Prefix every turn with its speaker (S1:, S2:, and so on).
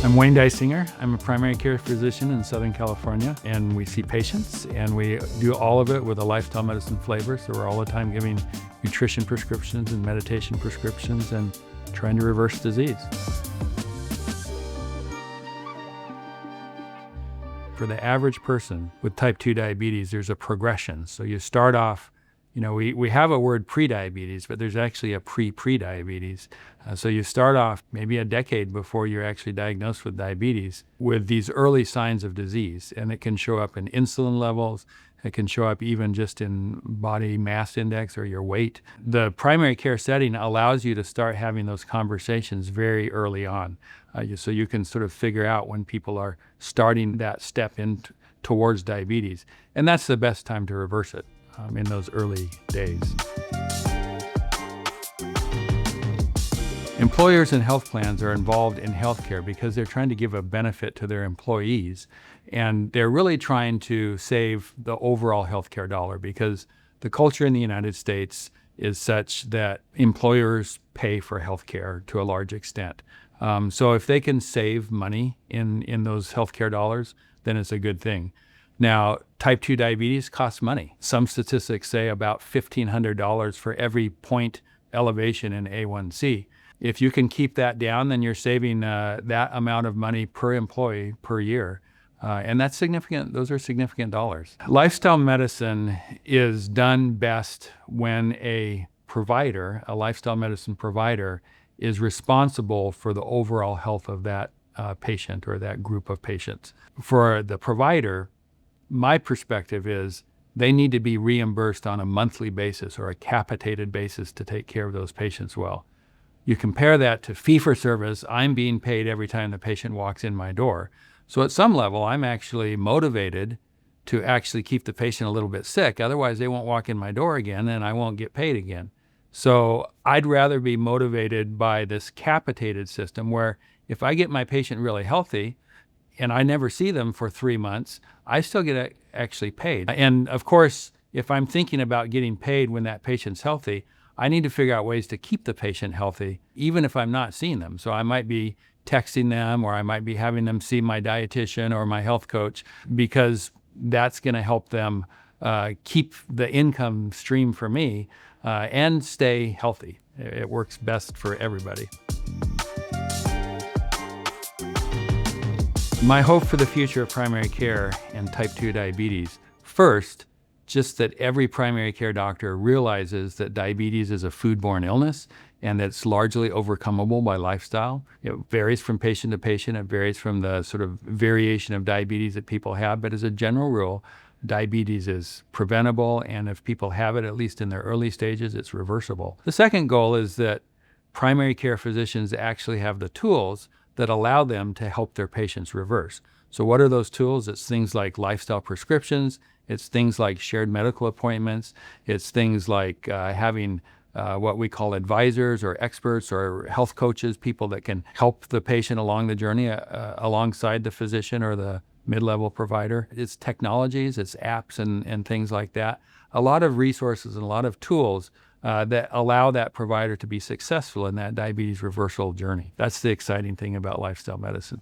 S1: I'm Wayne Dysinger. I'm a primary care physician in Southern California, and we see patients, and we do all of it with a lifestyle medicine flavor. So we're all the time giving nutrition prescriptions and meditation prescriptions and trying to reverse disease. For the average person with type 2 diabetes, there's a progression. So you start off, we have a word pre-diabetes, but there's actually a pre-diabetes. So you start off maybe a decade before you're actually diagnosed with diabetes with these early signs of disease. And it can show up in insulin levels. It can show up even just in body mass index or your weight. The primary care setting allows you to start having those conversations very early on. So you can sort of figure out when people are starting that step in towards diabetes. And that's the best time to reverse it, in those early days. Employers and health plans are involved in healthcare because they're trying to give a benefit to their employees, and they're really trying to save the overall healthcare dollar because the culture in the United States is such that employers pay for healthcare to a large extent. So if they can save money in those healthcare dollars, then it's a good thing. Now, type 2 diabetes costs money. Some statistics say about $1,500 for every point elevation in A1C. If you can keep that down, then you're saving that amount of money per employee per year. And that's significant. Those are significant dollars. Lifestyle medicine is done best when a lifestyle medicine provider, is responsible for the overall health of that patient or that group of patients. For the provider, my perspective is they need to be reimbursed on a monthly basis or a capitated basis to take care of those patients well. You compare that to fee-for-service. I'm being paid every time the patient walks in my door. So at some level, I'm actually motivated to actually keep the patient a little bit sick. Otherwise, they won't walk in my door again and I won't get paid again. So I'd rather be motivated by this capitated system where if I get my patient really healthy and I never see them for 3 months, I still get actually paid. And of course, if I'm thinking about getting paid when that patient's healthy, I need to figure out ways to keep the patient healthy, even if I'm not seeing them. So I might be texting them, or I might be having them see my dietitian or my health coach, because that's going to help them keep the income stream for me and stay healthy. It works best for everybody. My hope for the future of primary care and type 2 diabetes, first, just that every primary care doctor realizes that diabetes is a foodborne illness and that's largely overcomable by lifestyle. It varies from patient to patient. It varies from the sort of variation of diabetes that people have. But as a general rule, diabetes is preventable. And if people have it, at least in their early stages, it's reversible. The second goal is that primary care physicians actually have the tools that allow them to help their patients reverse. So what are those tools? It's things like lifestyle prescriptions. It's things like shared medical appointments. It's things like having what we call advisors or experts or health coaches, people that can help the patient along the journey alongside the physician or the mid-level provider. It's technologies, it's apps and things like that. A lot of resources and a lot of tools that allow that provider to be successful in that diabetes reversal journey. That's the exciting thing about lifestyle medicine.